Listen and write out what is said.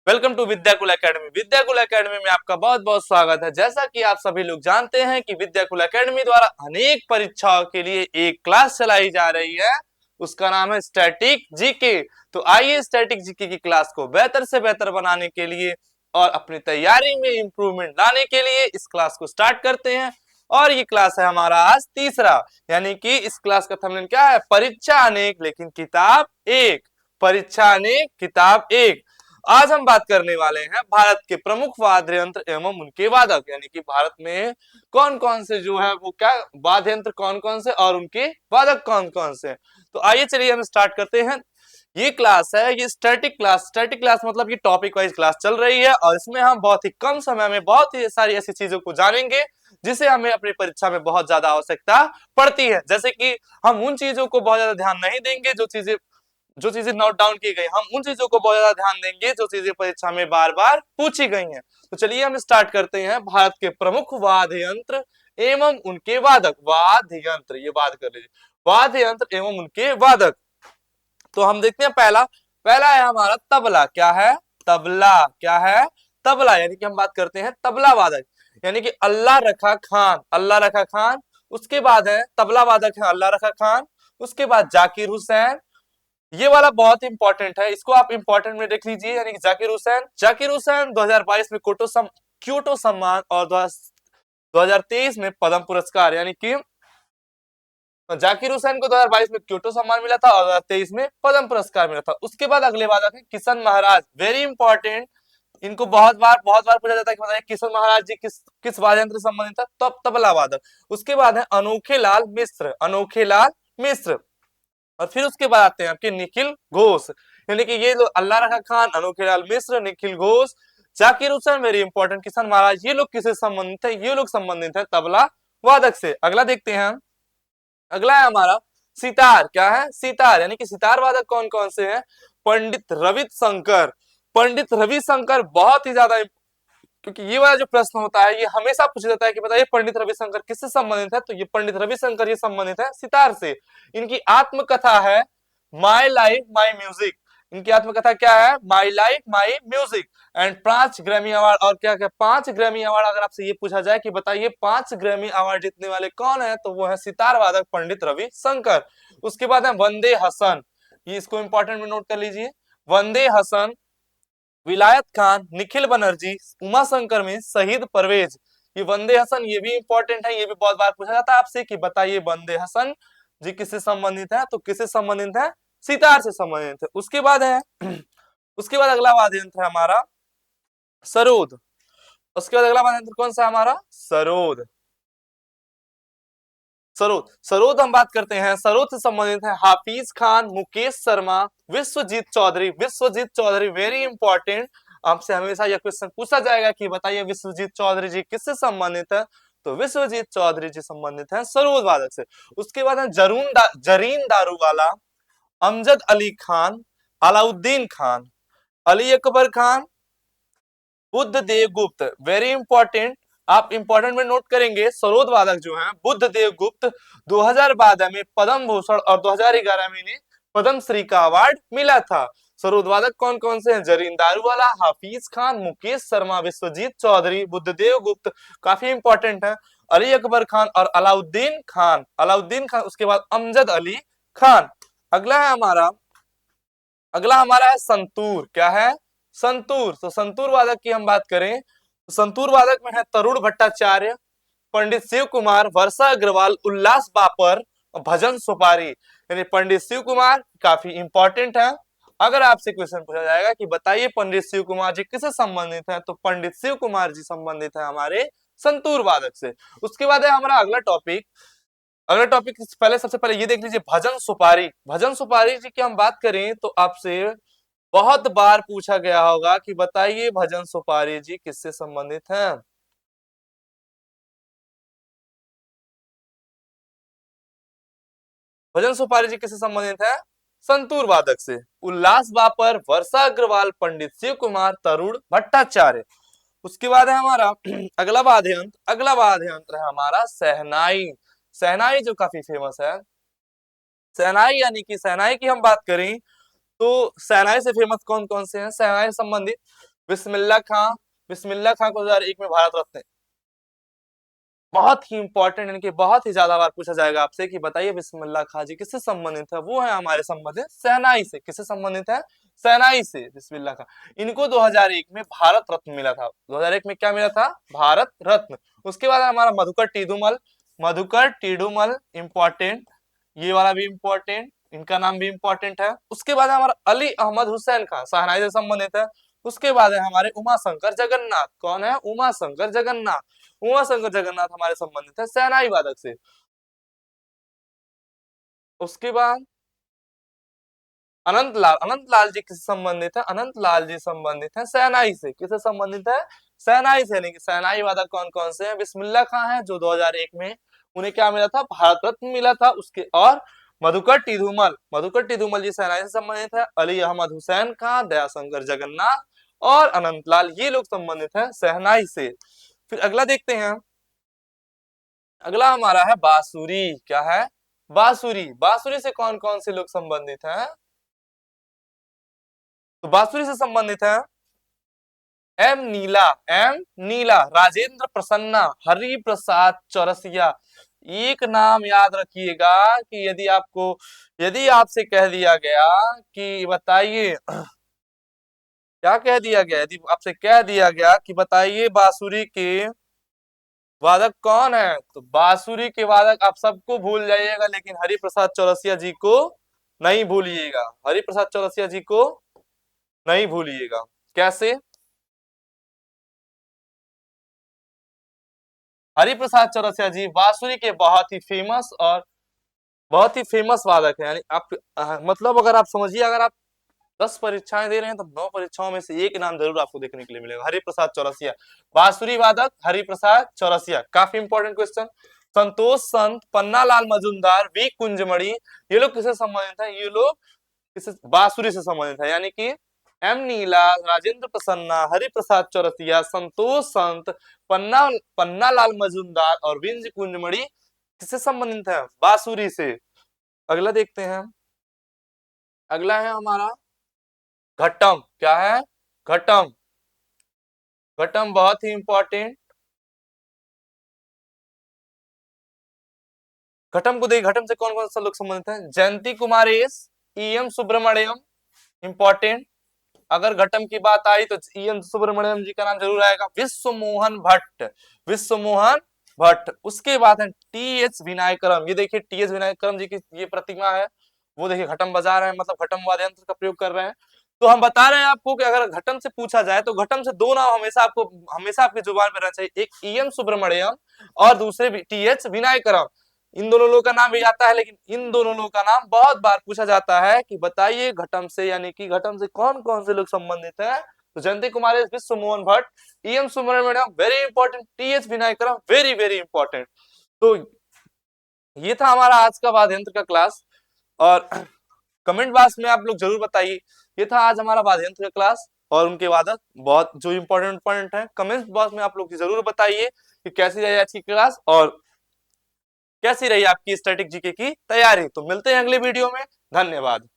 Welcome to Vidyakul academy. Vidyakul academy में आपका बहुत बहुत स्वागत है। जैसा कि आप सभी लोग जानते हैं कि विद्याकुल एकेडमी द्वारा अनेक परीक्षाओं के लिए एक क्लास चलाई जा रही है, उसका नाम है स्टैटिक जीके। तो आइए स्टैटिक जीके की क्लास को बेहतर से बेहतर बनाने के लिए और अपनी तैयारी में इंप्रूवमेंट लाने के लिए इस क्लास को स्टार्ट करते हैं। और ये क्लास है हमारा आज तीसरा, यानी कि इस क्लास का थंबनेल क्या है? परीक्षा अनेक लेकिन किताब एक। परीक्षा अनेक किताब एक। आज हम बात करने वाले हैं भारत के प्रमुख वाद्य यंत्र एवं उनके वादक, यानी कि भारत में कौन कौन से जो है वो क्या वाद्य यंत्र कौन कौन से और उनके वादक कौन कौन से। तो आइए चलिए हम स्टार्ट करते हैं। ये क्लास है, ये स्टैटिक क्लास। स्टैटिक क्लास मतलब ये टॉपिक वाइज क्लास चल रही है और इसमें हम बहुत ही कम समय में बहुत ही सारी ऐसी चीजों को जानेंगे जिसे हमें अपनी परीक्षा में बहुत ज्यादा आवश्यकता पड़ती है। जैसे कि हम उन चीजों को बहुत ज्यादा ध्यान नहीं देंगे जो चीजें नोट डाउन की गई, हम उन चीजों को बहुत ज्यादा ध्यान देंगे जो चीजें परीक्षा में बार बार पूछी गई हैं। तो चलिए हम स्टार्ट करते हैं। भारत के प्रमुख वाद्य यंत्र एवं उनके वादक। वाद्य यंत्र, ये बात कर लीजिए, वाद्य यंत्र एवं उनके वादक। तो हम देखते हैं पहला पहला है हमारा तबला। क्या है? तबला। क्या है? तबला। यानी कि हम बात करते हैं तबला वादक, यानी कि अल्लाह रखा खान। अल्लाह रखा खान। उसके बाद है तबला वादक है अल्लाह रखा खान। उसके बाद जाकिर हुसैन। ये वाला बहुत इंपॉर्टेंट है, इसको आप इंपॉर्टेंट में देख लीजिए, यानी कि जाकिर हुसैन। जाकिर हुसैन 2022 में क्योटो सम्मान और 2023 में पद्म पुरस्कार, यानी कि जाकिर हुसैन को 2022 में क्योटो सम्मान मिला था और 2023 में पद्म पुरस्कार मिला था। उसके बाद अगले वादक है किशन महाराज। वेरी इंपॉर्टेंट, इनको बहुत बार पूछा जाता है कि बताइए किशन महाराज जी किस वाद्य यंत्र से संबंधित है? तो तबला वादक। उसके बाद है अनोखे लाल मिश्र। अनोखे लाल मिश्र। और फिर उसके बाद आते हैं आपके निखिल घोष, यानी कि ये लोग अल्लाह रखा खान, अनोखे लाल मिश्र, निखिल घोष, जाकिर हुसैन, वेरी इंपॉर्टेंट, किशन महाराज, ये लोग किससे संबंधित है? ये लोग संबंधित है तबला वादक से। अगला देखते हैं हम। अगला है हमारा सितार। क्या है? सितार। यानी कि सितार वादक कौन कौन से हैं? पंडित रविशंकर। पंडित रविशंकर बहुत ही ज्यादा, क्योंकि ये वाला जो प्रश्न होता है ये हमेशा पूछा जाता है कि बताइए पंडित रविशंकर किससे संबंधित है? तो ये पंडित रविशंकर ये संबंधित है सितार से। इनकी आत्मकथा है माई लाइफ माई म्यूजिक। इनकी आत्मकथा क्या है? My life my music. And 5 Grammy award. और क्या क्या 5 ग्रैमी अवार्ड। अगर आपसे ये पूछा जाए कि बताइए 5 ग्रैमी अवार्ड जीतने वाले कौन है, तो वो है सितार वादक पंडित रविशंकर। उसके बाद है वंदे हसन। ये इसको इंपॉर्टेंट में नोट कर लीजिए। वंदे हसन, विलायत खान, निखिल बनर्जी, उमा शंकर मिश्र, शहीद परवेज। ये वंदे हसन, ये भी इंपॉर्टेंट है, ये भी बहुत बार पूछा जाता है आपसे कि बताइए वंदे हसन जी किससे संबंधित है? तो किससे संबंधित है? सितार से संबंधित है। उसके बाद है उसके बाद अगला वाद्य यंत्र है हमारा सरोद। उसके बाद अगला वाद्य यंत्र कौन सा है हमारा? सरोद। सरोद। सरोद हम बात करते हैं, सरोद से संबंधित है हाफिज खान, मुकेश शर्मा, विश्वजीत चौधरी। विश्वजीत चौधरी वेरी इंपॉर्टेंट, आपसे हमेशा यह क्वेश्चन पूछा जाएगा कि बताइए विश्वजीत चौधरी जी किससे संबंधित है? तो विश्वजीत चौधरी जी संबंधित है सरोद वादक से। उसके बाद है जरीन दारूवाला, अमजद अली खान, अलाउद्दीन खान, अली अकबर खान, बुद्ध देव गुप्त। वेरी इंपॉर्टेंट, आप इंपॉर्टेंट में नोट करेंगे सरोद वादक जो हैं बुद्ध देव गुप्त। 2012 में पद्म भूषण और 2011 में इन्हें पद्म श्री का अवार्ड मिला था। सरोद वादक कौन कौन से हैं? जरीन दारूवाला, हाफिज खान, मुकेश शर्मा, विश्वजीत चौधरी, बुद्ध देव गुप्त, काफी इंपॉर्टेंट है, अली अकबर खान और अलाउद्दीन खान। अलाउद्दीन खान। उसके बाद अमजद अली खान। अगला हमारा है संतूर। क्या है? संतूर। तो संतूर वादक की हम बात करें तो संतूर वादक में है तरुण भट्टाचार्य, पंडित शिव कुमार, वर्षा अग्रवाल, उल्लास बापर, भजन सुपारी। यानी पंडित शिव कुमार काफी इंपॉर्टेंट है। अगर आपसे क्वेश्चन पूछा जाएगा कि बताइए पंडित शिव कुमार जी किससे संबंधित है, तो पंडित शिव कुमार जी संबंधित है हमारे संतूर वादक से। उसके बाद है हमारा अगला टॉपिक पहले सबसे पहले ये देख लीजिए भजन सुपारी। भजन सुपारी जी की हम बात करें तो आपसे बहुत बार पूछा गया होगा कि बताइए भजन सुपारी जी किससे संबंधित हैं? भजन सुपारी जी किससे संबंधित है? संतूर वादक से। उल्लास बापर, वर्षा अग्रवाल, पंडित शिव कुमार, तरुण भट्टाचार्य। उसके बाद है हमारा अगला वाद्य यंत्र है हमारा शहनाई। शहनाई जो काफी फेमस है। शहनाई यानी कि शहनाई की हम बात करें तो शहनाई से फेमस कौन कौन से हैं शहनाई से संबंधित? बिस्मिल्लाह खां, बिस्मिल्लाह खां को 2001 में भारत रत्न, बहुत ही इंपॉर्टेंट, यानी कि बहुत ही ज्यादा बार पूछा जाएगा आपसे कि बताइए बिस्मिल्लाह खां जी किससे संबंधित है। वो है हमारे संबंधित शहनाई से। किससे संबंधित है? शहनाई से। बिस्मिल्लाह खां, इनको 2001 में भारत रत्न मिला था। 2001 में क्या मिला था? भारत रत्न। उसके बाद हमारा मधुकर टीडुमल, मधुकर टीडुमल इंपॉर्टेंट, ये वाला भी इंपॉर्टेंट, इनका नाम भी इंपॉर्टेंट है। उसके बाद हमारा अली अहमद हुसैन खां, शहनाई से संबंधित है। उसके बाद है हमारे उमा शंकर जगन्नाथ। कौन है? उमा शंकर जगन्नाथ। उमा शंकर जगन्नाथ हमारे संबंधित है शहनाई वादक से। उसके बाद अनंत लाल, अनंत लाल जी किससे संबंधित है? अनंत लाल जी संबंधित है शहनाई से। किससे संबंधित है? शहनाई से। यानी कि शहनाई वादक कौन कौन से हैं? बिस्मिल्लाह खां है जो 2001 में उन्हें क्या मिला था? भारत रत्न मिला था। उसके और मधुकर टीडुमल, मधुकर टीडुमल जी शहनाई से संबंधित है। अली अहमद हुसैन खां, दयाशंकर जगन्नाथ और अनंत लाल, ये लोग संबंधित है शहनाई से। फिर अगला देखते हैं, अगला हमारा है बांसुरी। क्या है? बांसुरी। बांसुरी से कौन कौन से लोग संबंधित हैं? तो बांसुरी से संबंधित है एम नीला, एम नीला, राजेंद्र प्रसन्ना, हरि प्रसाद चौरसिया। एक नाम याद रखिएगा कि यदि आपसे कह दिया गया कि बताइए, क्या कह दिया गया, यदि आपसे कह दिया गया कि बताइए बांसुरी के वादक कौन है, तो बांसुरी के वादक आप सबको भूल जाइएगा, लेकिन हरि प्रसाद चौरसिया जी को नहीं भूलिएगा। हरि प्रसाद चौरसिया जी को नहीं भूलिएगा। कैसे? हरि प्रसाद चौरसिया जी बांसुरी के बहुत ही फेमस और बहुत ही फेमस वादक है। यानी आप मतलब अगर आप समझिए, अगर आप 10 परीक्षाएं दे रहे हैं तो 9 परीक्षाओं में से एक नाम जरूर आपको देखने के लिए मिलेगा, हरि प्रसाद चौरसिया। बांसुरी वादक हरि प्रसाद चौरसिया, काफी important question. Santosh Sant, Panna Lal Majumdar, we Kunjamani, ये लोग किससे संबंधित है? ये लोग किससे? बांसुरी से संबंधित है। यानी कि एम नीला, राजेंद्र प्रसन्ना, हरि प्रसाद चौरसिया, संतोष संत, पन्ना पन्ना लाल मजूमदार और विंज कुंजमणि किससे संबंधित है? बांसुरी से। अगला देखते हैं, अगला है हमारा घट्टम। क्या है? घट्टम। घट्टम बहुत ही इंपॉर्टेंट। घट्टम को देखिए, घट्टम से कौन कौन सा लोग संबंधित है? जयंती कुमारेश, ई.एम. सुब्रमण्यम, इंपॉर्टेंट। अगर घट्टम की बात आई तो ई.एम. सुब्रमण्यम जी का नाम जरूर आएगा। विश्व मोहन भट्ट, विश्व मोहन भट्ट। उसके बाद है टी.एच. विनायकरम। ये देखिए टी.एच. विनायकरम जी की ये प्रतिमा है, वो देखिए घट्टम बजा रहे हैं, मतलब घट्टम वाद्य यंत्र का प्रयोग कर रहे हैं। तो हम बता रहे हैं आपको कि अगर घट्टम से पूछा जाए तो घट्टम से दो नाम हमेशा आपकी जुबान पर रहना चाहिए, एक ई.एम. सुब्रमण्यम और दूसरे टी.एच. विनायकरम। इन दोनों लोगों का नाम भी आता है, लेकिन इन दोनों लोगों का नाम बहुत बार पूछा जाता है कि बताइए घट्टम से, यानी कि घट्टम से कौन कौन से लोग संबंधित है। तो Jayanthi Kumar, Vishwa Mohan Bhatt, E M. Subramaniam very important, T H. Vinayakram very very important. तो ये था हमारा आज का वाद्य यंत्र का क्लास। और कमेंट बॉक्स में आप लोग जरूर बताइए, ये था आज हमारा वाद्य यंत्र का क्लास और उनके वादक बहुत जो इंपॉर्टेंट पॉइंट है। कमेंट बॉक्स में आप लोग जरूर बताइए कि कैसी रही आज की क्लास और कैसी रही आपकी स्टैटिक जीके की तैयारी। तो मिलते हैं अगले वीडियो में। धन्यवाद।